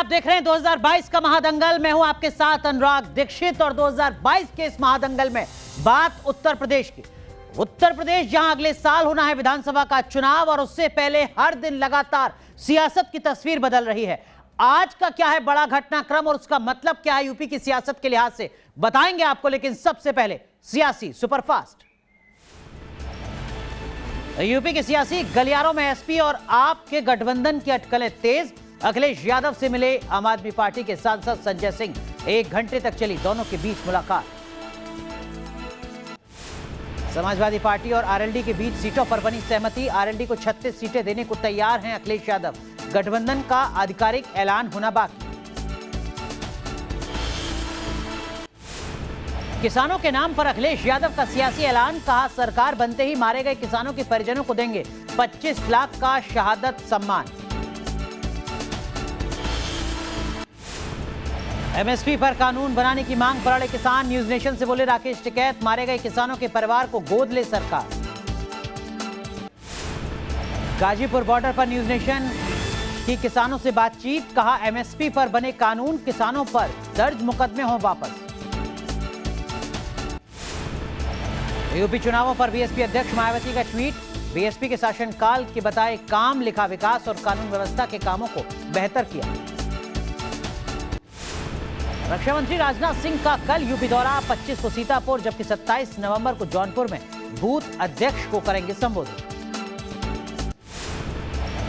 आप देख रहे हैं 2022 का महादंगल। मैं हूं आपके साथ अनुराग दीक्षित और 2022 के इस महादंगल में बात उत्तर प्रदेश की। उत्तर प्रदेश जहां अगले साल होना है विधानसभा का चुनाव और उससे पहले हर दिन लगातार सियासत की तस्वीर बदल रही है। आज का क्या है बड़ा घटनाक्रम और उसका मतलब क्या है यूपी की सियासत के लिहाज से बताएंगे आपको, लेकिन सबसे पहले सियासी सुपरफास्ट। यूपी के सियासी गलियारों में एसपी और आप के गठबंधन की अटकलें तेज। अखिलेश यादव से मिले आम आदमी पार्टी के सांसद संजय सिंह। 1 घंटे तक चली दोनों के बीच मुलाकात। समाजवादी पार्टी और आरएलडी के बीच सीटों पर बनी सहमति। आरएलडी को 36 सीटें देने को तैयार हैं अखिलेश यादव। गठबंधन का आधिकारिक ऐलान होना बाकी। किसानों के नाम पर अखिलेश यादव का सियासी ऐलान। कहा सरकार बनते ही मारे गए किसानों के परिजनों को देंगे 25 लाख का शहादत सम्मान। एमएसपी पर कानून बनाने की मांग पर अड़े किसान। न्यूज नेशन से बोले राकेश टिकैत। मारे गए किसानों के परिवार को गोद ले सरकार। गाजीपुर बॉर्डर पर न्यूज नेशन की किसानों से बातचीत। कहा एमएसपी पर बने कानून किसानों पर दर्ज मुकदमे हों वापस। यूपी चुनावों पर बीएसपी अध्यक्ष मायावती का ट्वीट। बीएसपी के शासनकाल के बताए काम, लिखा विकास और कानून व्यवस्था के कामों को बेहतर किया। रक्षा मंत्री राजनाथ सिंह का कल यूपी दौरा। 25 को सीतापुर जबकि 27 नवंबर को जौनपुर में बूथ अध्यक्ष को करेंगे संबोधित।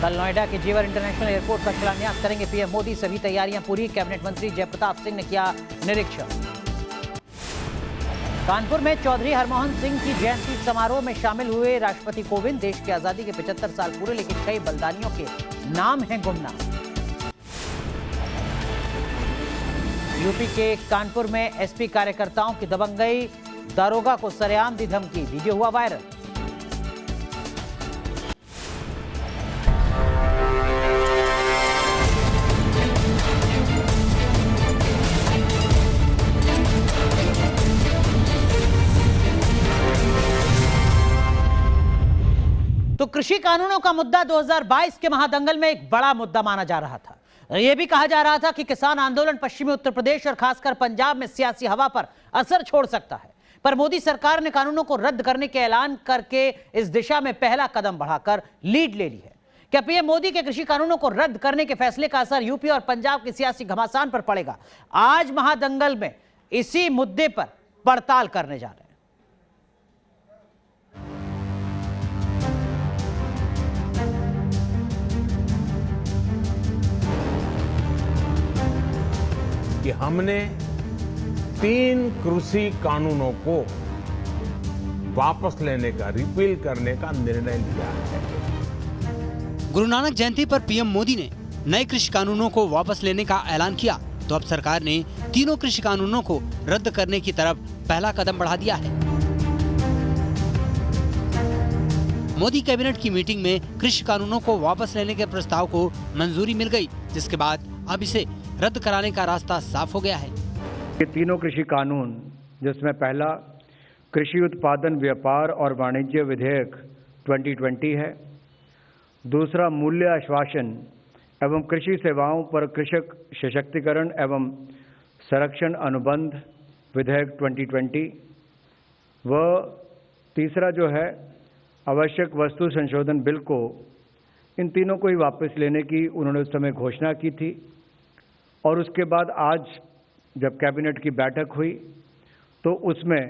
कल नोएडा के जेवर इंटरनेशनल एयरपोर्ट का शिलान्यास करेंगे पीएम मोदी। सभी तैयारियां पूरी। कैबिनेट मंत्री जयप्रताप सिंह ने किया निरीक्षण। कानपुर में चौधरी हरमोहन सिंह की जयंती समारोह में शामिल हुए राष्ट्रपति कोविंद। देश की आजादी के 75 साल पूरे, लेकिन कई बलिदानियों के नाम हैं गुमनाम। यूपी के कानपुर में एसपी कार्यकर्ताओं की दबंगई। दारोगा को सरेआम दी धमकी। वीडियो हुआ वायरल। तो कृषि कानूनों का मुद्दा 2022 के महादंगल में एक बड़ा मुद्दा माना जा रहा था। यह भी कहा जा रहा था कि किसान आंदोलन पश्चिमी उत्तर प्रदेश और खासकर पंजाब में सियासी हवा पर असर छोड़ सकता है। पर मोदी सरकार ने कानूनों को रद्द करने के ऐलान करके इस दिशा में पहला कदम बढ़ाकर लीड ले ली है। क्या पीएम मोदी के कृषि कानूनों को रद्द करने के फैसले का असर यूपी और पंजाब की सियासी घमासान पर पड़ेगा? आज महादंगल में इसी मुद्दे पर पड़ताल करने जा रहे हैं। कि हमने 3 कृषि कानूनों को वापस लेने का, रिपील करने का निर्णय लिया है। गुरु नानक जयंती पर पीएम मोदी ने नए कृषि कानूनों को वापस लेने का ऐलान किया, तो अब सरकार ने तीनों कृषि कानूनों को रद्द करने की तरफ पहला कदम बढ़ा दिया है। मोदी कैबिनेट की मीटिंग में कृषि कानूनों को वापस लेने के प्रस्ताव को मंजूरी मिल गई, जिसके बाद अब इसे रद्द कराने का रास्ता साफ हो गया है। ये तीनों कृषि कानून, जिसमें पहला कृषि उत्पादन व्यापार और वाणिज्य विधेयक 2020 है, दूसरा मूल्य आश्वासन एवं कृषि सेवाओं पर कृषक सशक्तिकरण एवं संरक्षण अनुबंध विधेयक 2020 व तीसरा जो है आवश्यक वस्तु संशोधन बिल को, इन तीनों को ही वापस लेने की उन्होंने उस समय घोषणा की थी। और उसके बाद आज जब कैबिनेट की बैठक हुई तो उसमें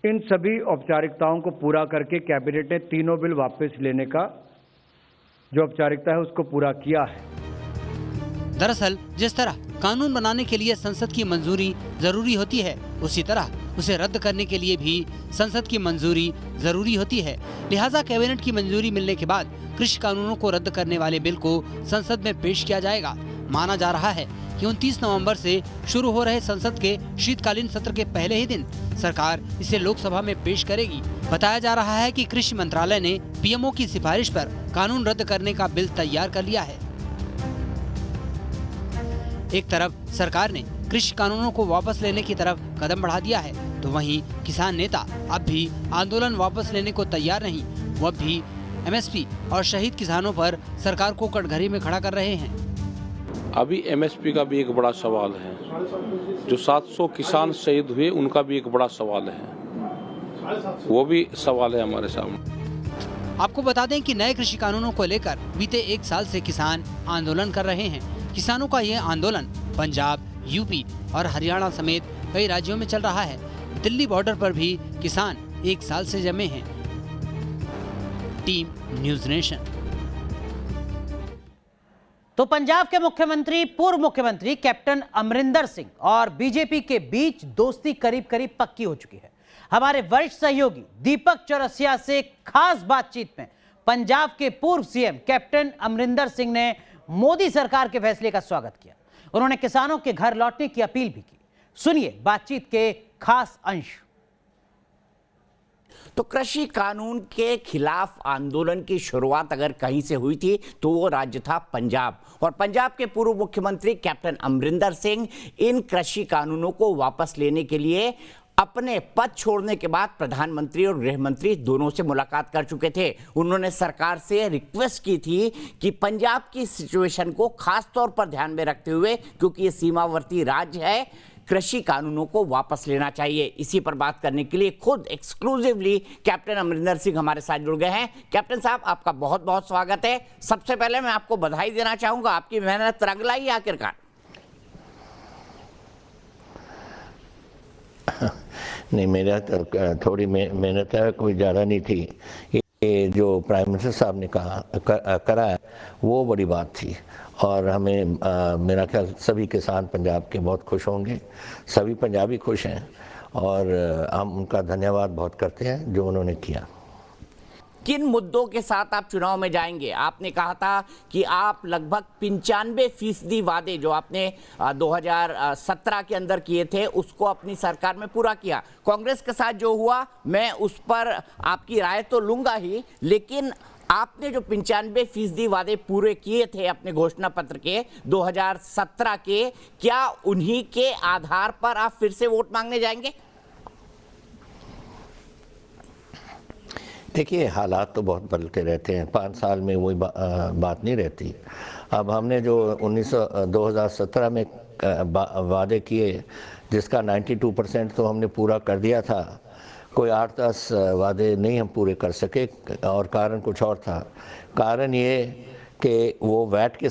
इन सभी औपचारिकताओं को पूरा करके कैबिनेट ने तीनों बिल वापस लेने का जो औपचारिकता है उसको पूरा किया है। दरअसल जिस तरह कानून बनाने के लिए संसद की मंजूरी जरूरी होती है, उसी तरह उसे रद्द करने के लिए भी संसद की मंजूरी जरूरी होती है। लिहाजा कैबिनेट की मंजूरी मिलने के बाद कृषि कानूनों को रद्द करने वाले बिल को संसद में पेश किया जाएगा। माना जा रहा है कि 29 नवंबर से शुरू हो रहे संसद के शीतकालीन सत्र के पहले ही दिन सरकार इसे लोकसभा में पेश करेगी। बताया जा रहा है कि कृषि मंत्रालय ने पीएमओ की सिफारिश पर कानून रद्द करने का बिल तैयार कर लिया है। एक तरफ सरकार ने कृषि कानूनों को वापस लेने की तरफ कदम बढ़ा दिया है, तो वहीं किसान नेता अब भी आंदोलन वापस लेने को तैयार नहीं। वह भी एमएसपी और शहीद किसानों पर सरकार को कटघरे में खड़ा कर रहे हैं। अभी एमएसपी का भी एक बड़ा सवाल है, जो 700 किसान शहीद हुए उनका भी एक बड़ा सवाल है, वो भी सवाल है हमारे सामने। आपको बता दें कि नए कृषि कानूनों को लेकर बीते 1 साल से किसान आंदोलन कर रहे हैं। किसानों का यह आंदोलन पंजाब, यूपी और हरियाणा समेत कई राज्यों में चल रहा है। दिल्ली बॉर्डर पर भी किसान 1 साल से जमे हैं। Team news nation. तो पंजाब के मुख्यमंत्री पूर्व मुख्यमंत्री कैप्टन अमरिंदर सिंह और बीजेपी के बीच दोस्ती करीब करीब पक्की हो चुकी है। हमारे वरिष्ठ सहयोगी दीपक चौरसिया से खास बातचीत में पंजाब के पूर्व सीएम कैप्टन अमरिंदर सिंह ने मोदी सरकार के फैसले का स्वागत किया। उन्होंने किसानों के घर लौटने की अपील भी की। सुनिए बातचीत के खास अंश। तो कृषि कानून के खिलाफ आंदोलन की शुरुआत अगर कहीं से हुई थी तो वो राज्य था पंजाब, और पंजाब के पूर्व मुख्यमंत्री कैप्टन अमरिंदर सिंह इन कृषि कानूनों को वापस लेने के लिए अपने पद छोड़ने के बाद प्रधानमंत्री और गृह मंत्री दोनों से मुलाकात कर चुके थे। उन्होंने सरकार से रिक्वेस्ट की थी कि पंजाब की सिचुएशन को खास तौर पर ध्यान में रखते हुए, क्योंकि ये सीमावर्ती राज्य है, कृषि कानूनों को वापस लेना चाहिए। इसी पर बात करने के लिए खुद एक्सक्लूसिवली कैप्टन अमरिंदर सिंह हमारे साथ जुड़ गए हैं। कैप्टन साहब, आपका बहुत बहुत स्वागत है। सबसे पहले मैं आपको बधाई देना चाहूंगा, आपकी मेहनत रंग लाई आखिरकार। नहीं, मेरा तो थोड़ी मेहनत है, कोई ज़्यादा नहीं थी। ये जो प्राइम मिनिस्टर साहब ने करा है वो बड़ी बात थी, और हमें मेरा ख्याल सभी किसान पंजाब के बहुत खुश होंगे, सभी पंजाबी खुश हैं, और हम उनका धन्यवाद बहुत करते हैं जो उन्होंने किया। किन मुद्दों के साथ आप चुनाव में जाएंगे? आपने कहा था कि आप लगभग 95% वादे जो आपने 2017 के अंदर किए थे उसको अपनी सरकार में पूरा किया। कांग्रेस के साथ जो हुआ मैं उस पर आपकी राय तो लूंगा ही, लेकिन आपने जो 95% वादे पूरे किए थे अपने घोषणा पत्र के 2017 के, क्या उन्हीं के आधार पर आप फिर से वोट मांगने जाएंगे? देखिए, हालात तो बहुत बदलते रहते हैं, 5 साल में वही बात नहीं रहती। अब हमने जो 2017 में वादे किए, जिसका 92% तो हमने पूरा कर दिया था, कोई 8-10 वादे नहीं हम पूरे कर सके, और कारण कुछ और था। कारण ये कि वो वैट के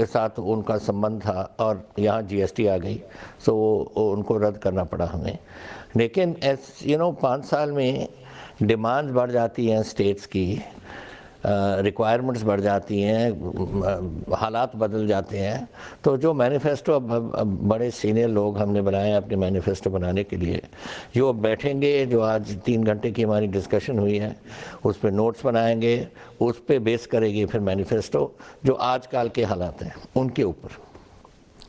साथ उनका संबंध था, और यहाँ जीएसटी आ गई, सो उनको रद्द करना पड़ा हमें। लेकिन 5 साल में डिमांड्स बढ़ जाती हैं स्टेट्स की, रिक्वायरमेंट्स बढ़ जाती हैं, हालात बदल जाते हैं। तो जो मैनिफेस्टो अब बड़े सीनियर लोग हमने बनाए हैं अपने मैनिफेस्टो बनाने के लिए, जो बैठेंगे, जो आज 3 घंटे की हमारी डिस्कशन हुई है, उस पर नोट्स बनाएंगे, उस पर बेस करेंगे फिर मैनिफेस्टो, जो आजकल के हालात हैं उनके ऊपर।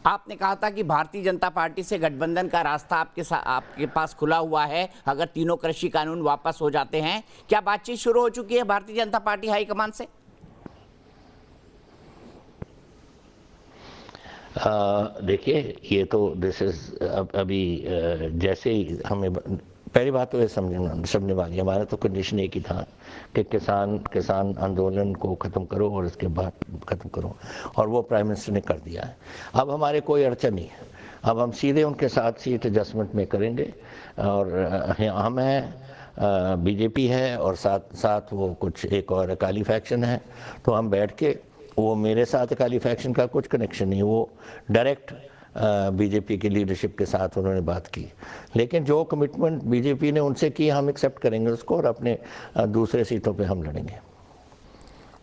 आपने कहा था कि भारतीय जनता पार्टी से गठबंधन का रास्ता आपके पास खुला हुआ है अगर तीनों कृषि कानून वापस हो जाते हैं। क्या बातचीत शुरू हो चुकी है भारतीय जनता पार्टी हाईकमान से? देखिए, ये तो दिस इज अभी जैसे ही हमें पहली बात तो ये समझने वाली, हमारा तो कंडीशन एक ही था कि किसान आंदोलन को ख़त्म करो और इसके बाद ख़त्म करो, और वो प्राइम मिनिस्टर ने कर दिया है। अब हमारे कोई अड़चन नहीं है, अब हम सीधे उनके साथ सीट एडजस्टमेंट में करेंगे, और हम हैं, बीजेपी है, और साथ वो कुछ एक और अकाली फैक्शन है, तो हम बैठ के, वो मेरे साथ अकाली फैक्शन का कुछ कनेक्शन नहीं, वो डायरेक्ट बीजेपी की लीडरशिप के साथ उन्होंने बात की। लेकिन जो कमिटमेंट बीजेपी ने उनसे की, हम एक्सेप्ट करेंगे उसको, और अपने दूसरे सीटों पे हम लड़ेंगे।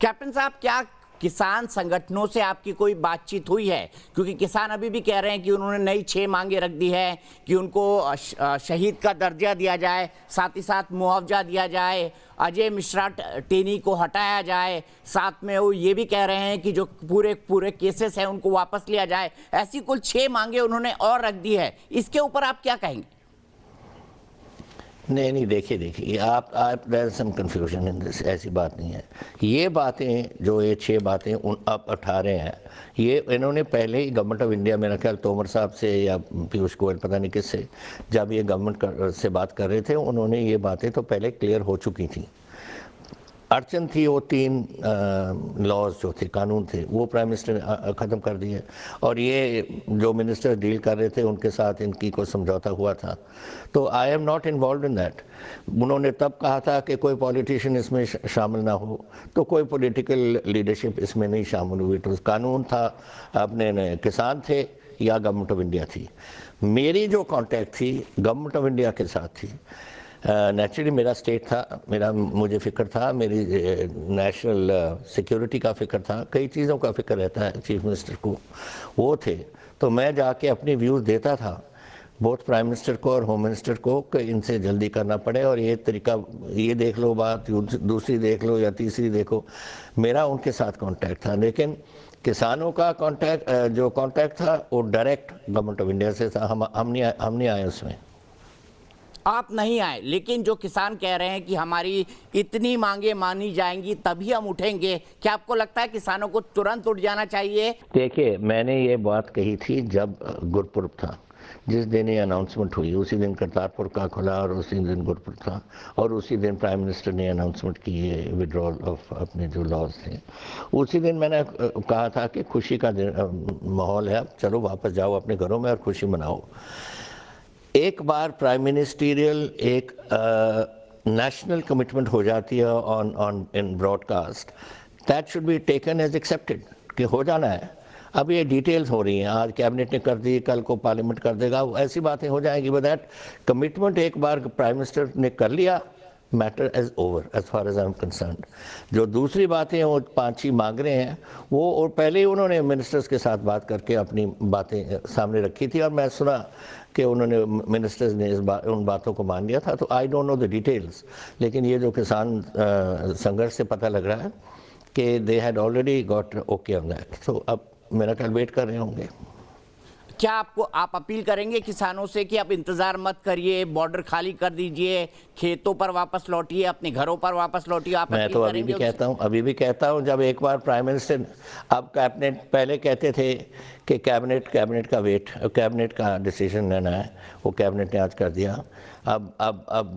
कैप्टन साहब, क्या किसान संगठनों से आपकी कोई बातचीत हुई है? क्योंकि किसान अभी भी कह रहे हैं कि उन्होंने नई 6 मांगे रख दी है कि उनको शहीद का दर्जा दिया जाए, साथ ही साथ मुआवजा दिया जाए, अजय मिश्रा टेनी को हटाया जाए, साथ में वो ये भी कह रहे हैं कि जो पूरे केसेस हैं उनको वापस लिया जाए। ऐसी कुल 6 मांगे उन्होंने और रख दी है, इसके ऊपर आप क्या कहेंगे? नहीं, देखिए, आप there is some confusion in this, ऐसी बात नहीं है। ये बातें जो ये 6 बातें आप उठा रहे हैं, ये इन्होंने पहले ही गवर्नमेंट ऑफ इंडिया, मेरा ख्याल तोमर साहब से या पीयूष गोयल, पता नहीं किससे, जब ये गवर्नमेंट से बात कर रहे थे, उन्होंने ये बातें तो पहले क्लियर हो चुकी थी। अड़चन थी वो 3 लॉज जो थे, कानून थे, वो प्राइम मिनिस्टर ने ख़त्म कर दिए। और ये जो मिनिस्टर डील कर रहे थे उनके साथ इनकी कोई समझौता हुआ था। तो I am not involve in that. उन्होंने तब कहा था कि कोई पॉलिटिशियन इसमें शामिल ना हो, तो कोई पॉलिटिकल लीडरशिप इसमें नहीं शामिल हुई। तो कानून था, अपने किसान थे या गवर्नमेंट ऑफ इंडिया थी। मेरी जो कॉन्टैक्ट थी गवर्नमेंट ऑफ इंडिया के साथ थी। नेचुरली मेरा स्टेट था, मुझे फ़िक्र था, मेरी नेशनल सिक्योरिटी का फ़िक्र था, कई चीज़ों का फ़िक्र रहता है चीफ मिनिस्टर को, वो थे। तो मैं जाके अपनी व्यूज़ देता था बहुत प्राइम मिनिस्टर को और होम मिनिस्टर को कि इनसे जल्दी करना पड़े और ये तरीका, ये देख लो बात, दूसरी देख लो या तीसरी देखो। मेरा उनके साथ कॉन्टैक्ट था, लेकिन किसानों का जो कॉन्टैक्ट था वो डायरेक्ट गवर्नमेंट ऑफ इंडिया से था। हम नहीं आए उसमें। आप नहीं आए, लेकिन जो किसान कह रहे हैं कि हमारी इतनी मांगे मानी जाएंगी तभी हम उठेंगे, क्या आपको लगता है किसानों को तुरंत उठ जाना चाहिए? देखिए, मैंने ये बात कही थी जब गुरपुरब था, जिस दिन ये अनाउंसमेंट हुई उसी दिन करतारपुर का खुला और उसी दिन गुरपुरब था और उसी दिन प्राइम मिनिस्टर ने अनाउंसमेंट की है विड्रॉल ऑफ अपने जो लॉज थे। उसी दिन मैंने कहा था कि खुशी का माहौल है, अब चलो वापस जाओ अपने घरों में और खुशी मनाओ। एक बार प्राइम मिनिस्टीरियल एक नेशनल कमिटमेंट हो जाती है on in broadcast, that should be taken as accepted कि हो जाना है। अब ये डिटेल्स हो रही हैं, आज कैबिनेट ने कर दी, कल को पार्लियामेंट कर देगा, ऐसी बातें हो जाएंगी। बट दैट कमिटमेंट एक बार प्राइम मिनिस्टर ने कर लिया, matter is over as far as I am concerned. जो दूसरी बातें वो 5-6 मांग रहे हैं वो, और पहले ही उन्होंने मिनिस्टर्स के साथ बात करके अपनी बातें सामने रखी थी और मैं सुना कि उन्होंने मिनिस्टर्स ने उन बातों को मान लिया था। तो I don't know the details, लेकिन ये जो किसान संघर्ष से पता लग रहा है कि they had already got okay on that. तो अब मेरा ख्याल वेट कर रहे होंगे। क्या आप अपील करेंगे किसानों से कि आप इंतजार मत करिए, बॉर्डर खाली कर दीजिए, खेतों पर वापस लौटिए, अपने घरों पर वापस लौटिए? आप मैं तो अभी भी कहता हूं जब एक बार प्राइम मिनिस्टर, अब कैबिनेट, पहले कहते थे कि कैबिनेट का डिसीजन लेना है, वो कैबिनेट ने आज कर दिया। अब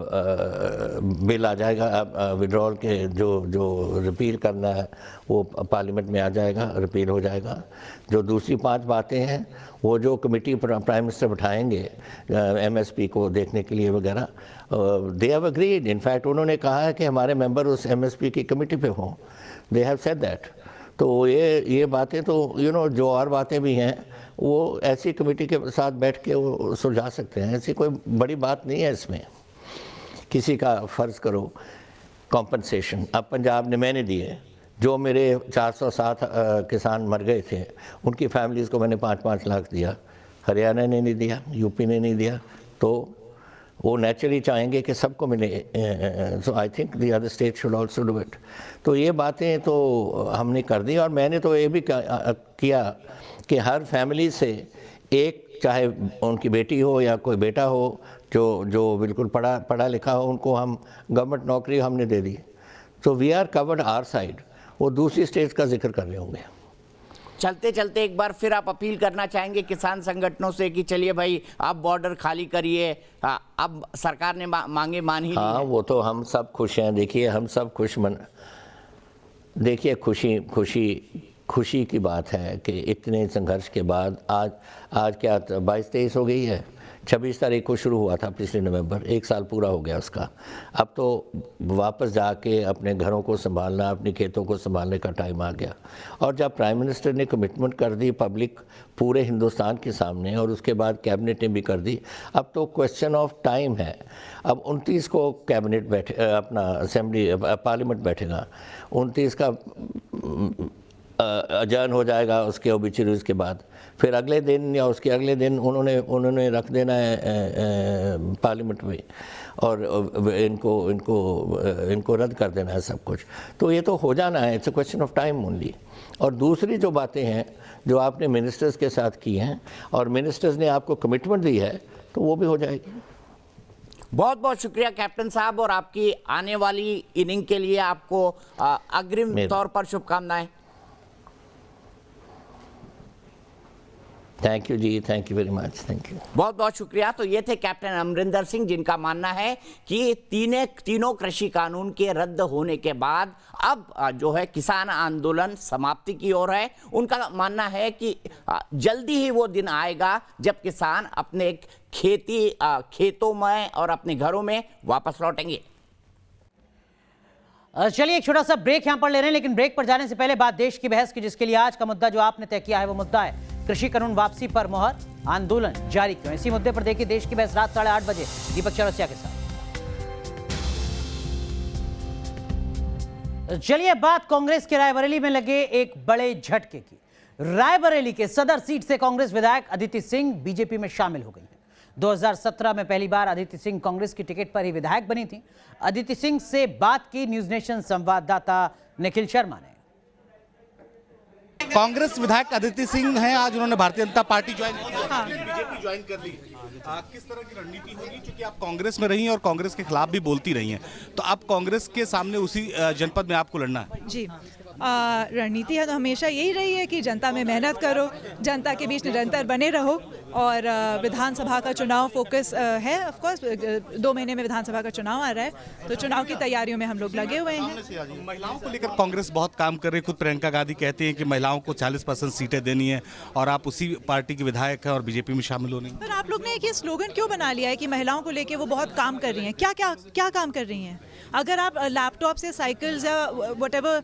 बिल आ जाएगा, अब विड्रॉल के जो रिपील करना है वो पार्लियामेंट में आ जाएगा, रिपील हो जाएगा। जो दूसरी 5 बातें हैं वो जो कमेटी प्राइम मिनिस्टर बिठाएंगे एमएसपी को देखने के लिए वगैरह, दे हैव अग्रीड। इनफैक्ट उन्होंने कहा है कि हमारे मेंबर उस एमएसपी की कमेटी पे हों, दे हैव सेड दैट। तो ये बातें तो जो और बातें भी हैं वो ऐसी कमेटी के साथ बैठ के वो सुलझा सकते हैं, ऐसी कोई बड़ी बात नहीं है इसमें। किसी का फ़र्ज़ करो कॉम्पनसेशन, अब पंजाब ने मैंने दिए, जो मेरे 407 किसान मर गए थे उनकी फैमिलीज़ को मैंने 5-5 लाख दिया, हरियाणा ने नहीं दिया, यूपी ने नहीं दिया, तो वो नेचुरली चाहेंगे कि सबको मिले। So I think the other state should also do it. तो ये बातें तो हमने कर दी और मैंने तो ये भी किया कि हर फैमिली से एक, चाहे उनकी बेटी हो या कोई बेटा हो जो बिल्कुल पढ़ा लिखा हो, उनको हम गवर्नमेंट नौकरी हमने दे दी। तो we are covered our side. वो दूसरी स्टेट्स का जिक्र कर रहे होंगे। चलते चलते एक बार फिर आप अपील करना चाहेंगे किसान संगठनों से कि चलिए भाई आप बॉर्डर खाली करिए, अब सरकार ने मांगे मान ही ली हाँ, वो तो हम सब खुश हैं। देखिए हम सब देखिए खुशी की बात है कि इतने संघर्ष के बाद आज क्या 22-23 हो गई है, 26 तारीख को शुरू हुआ था पिछले नवंबर, 1 साल पूरा हो गया उसका। अब तो वापस जाके अपने घरों को संभालना, अपने खेतों को संभालने का टाइम आ गया। और जब प्राइम मिनिस्टर ने कमिटमेंट कर दी पब्लिक पूरे हिंदुस्तान के सामने और उसके बाद कैबिनेट ने भी कर दी, अब तो क्वेश्चन ऑफ टाइम है। अब 29 को कैबिनेट अपना असेंबली पार्लियामेंट बैठेगा, 29 का अजान हो जाएगा उसके ओबिचुरीज के बाद, फिर अगले दिन या उसके अगले दिन उन्होंने रख देना है पार्लियामेंट में और इनको रद्द कर देना है सब कुछ। तो ये तो हो जाना है, it's a question of time only. और दूसरी जो बातें हैं जो आपने मिनिस्टर्स के साथ की हैं और मिनिस्टर्स ने आपको कमिटमेंट दी है, तो वो भी हो जाएगी। बहुत बहुत शुक्रिया कैप्टन साहब, और आपकी आने वाली इनिंग के लिए आपको अग्रिम तौर पर शुभकामनाएं। Thank you ji, thank you very much, thank you. बहुत बहुत शुक्रिया। तो ये थे कैप्टन अमरिंदर सिंह, जिनका मानना है कि तीनों कृषि कानून के रद्द होने के बाद अब जो है किसान आंदोलन समाप्ति की ओर है। उनका मानना है कि जल्दी ही वो दिन आएगा जब किसान अपने खेतों में और अपने घरों में वापस लौटेंगे। चलिए एक छोटा सा ब्रेक यहां पर ले रहे हैं, लेकिन ब्रेक पर जाने से पहले बात देश की बहस की, जिसके लिए आज का मुद्दा जो आपने तय किया है वो मुद्दा है कृषि कानून वापसी पर मोहर, आंदोलन जारी क्यों। इसी मुद्दे पर देखिए देश की बहस रात 8:30 बजे दीपक चौरसिया के साथ। चलिए बात कांग्रेस के रायबरेली में लगे एक बड़े झटके की। रायबरेली के सदर सीट से कांग्रेस विधायक अदिति सिंह बीजेपी में शामिल हो गई हैं। 2017 में पहली बार अदिति सिंह कांग्रेस की टिकट पर ही विधायक बनी थी। अदिति सिंह से बात की न्यूज नेशन संवाददाता निखिल शर्मा ने। कांग्रेस विधायक अदिति सिंह हैं, आज उन्होंने भारतीय जनता पार्टी ज्वाइन की, बीजेपी ज्वाइन कर ली। किस तरह की रणनीति होगी, क्योंकि आप कांग्रेस में रही हैं और कांग्रेस के खिलाफ भी बोलती रही हैं, तो आप कांग्रेस के सामने उसी जनपद में आपको लड़ना है? जी, रणनीति है तो हमेशा यही रही है कि जनता में मेहनत करो, जनता के बीच निरंतर बने रहो, और विधानसभा का चुनाव फोकस है। ऑफ कोर्स 2 महीने में विधानसभा का चुनाव आ रहा है, तो चुनाव की तैयारियों में हम लोग लगे हुए हैं। महिलाओं को लेकर कांग्रेस बहुत काम कर रही है। खुद प्रियंका गांधी कहती हैं कि महिलाओं को 40% सीटें देनी है, और आप उसी पार्टी के विधायक हैं और बीजेपी में शामिल होनी। पर आप लोग ने एक ये स्लोगन क्यों बना लिया है कि महिलाओं को लेकर वो बहुत काम कर रही हैं? क्या काम कर रही हैं? अगर आप लैपटॉप से साइकिल्स या व्हाटएवर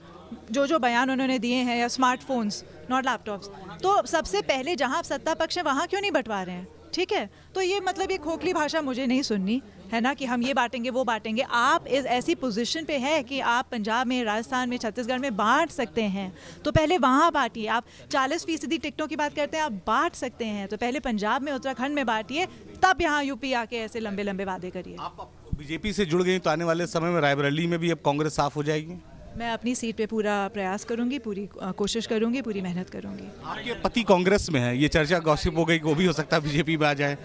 जो बयान उन्होंने दिए हैं, या स्मार्टफोन्स, नॉट लैपटॉप्स, तो सबसे पहले जहां आप सत्ता पक्ष है वहां क्यों नहीं बंटवा रहे हैं? ठीक है, तो ये मतलब ये खोखली भाषा मुझे नहीं सुननी है ना, कि हम ये बांटेंगे वो बांटेंगे। आप इस ऐसी पोजीशन पे है कि आप पंजाब में, राजस्थान में, छत्तीसगढ़ में बांट सकते हैं, तो पहले वहाँ बांटिए। आप 40% टिकटों की बात करते हैं, आप बांट सकते हैं, तो पहले पंजाब में, उत्तराखंड में बांटिए, तब यहाँ यूपी आके ऐसे लंबे लंबे वादे करिए। आप बीजेपी से जुड़ गई, तो आने वाले समय में रायबरेली में भी अब कांग्रेस साफ हो जाएगी? मैं अपनी सीट पे पूरा प्रयास करूंगी, पूरी कोशिश करूंगी, पूरी मेहनत करूंगी। आपके पति कांग्रेस में है, ये चर्चा गॉसिप हो गई कि वो भी हो सकता है बीजेपी में आ जाए।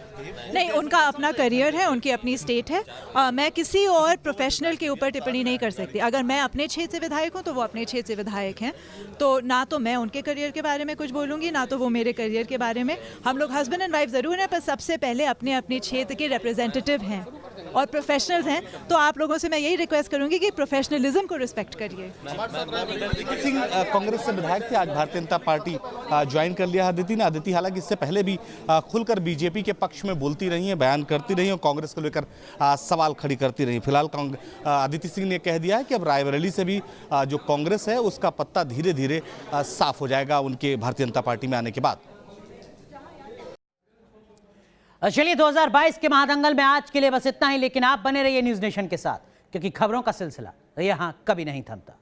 नहीं, उनका अपना करियर है, उनकी अपनी स्टेट है। मैं किसी और प्रोफेशनल के ऊपर टिप्पणी नहीं कर सकती। अगर मैं अपने क्षेत्र से विधायक हूँ तो वो अपने क्षेत्र से विधायक हैं, तो ना तो मैं उनके करियर के बारे में कुछ बोलूँगी, ना तो वो मेरे करियर के बारे में। हम लोग हस्बैंड एंड वाइफ ज़रूर हैं, पर सबसे पहले अपने अपने क्षेत्र के रिप्रेजेंटेटिव हैं और प्रोफेशनल्स हैं, तो आप लोगों से मैं यही रिक्वेस्ट करूँगी कि प्रोफेशनलिज्म को रिस्पेक्ट करिए। अदिति सिंह कांग्रेस से विधायक थे, आज भारतीय जनता पार्टी ज्वाइन कर लिया अदिति ने। अदिति हालांकि इससे पहले भी खुलकर बीजेपी के पक्ष में बोलती रही हैं, बयान करती रही और कांग्रेस को लेकर सवाल खड़ी करती रही। फिलहाल अदिति सिंह ने कह दिया है कि अब रायबरेली से भी जो कांग्रेस है उसका पत्ता धीरे धीरे साफ हो जाएगा उनके भारतीय जनता पार्टी में आने के बाद। चलिए 2022 के महादंगल में आज के लिए बस इतना ही, लेकिन आप बने रहिए न्यूज नेशन के साथ, क्योंकि खबरों का सिलसिला यहां कभी नहीं थमता।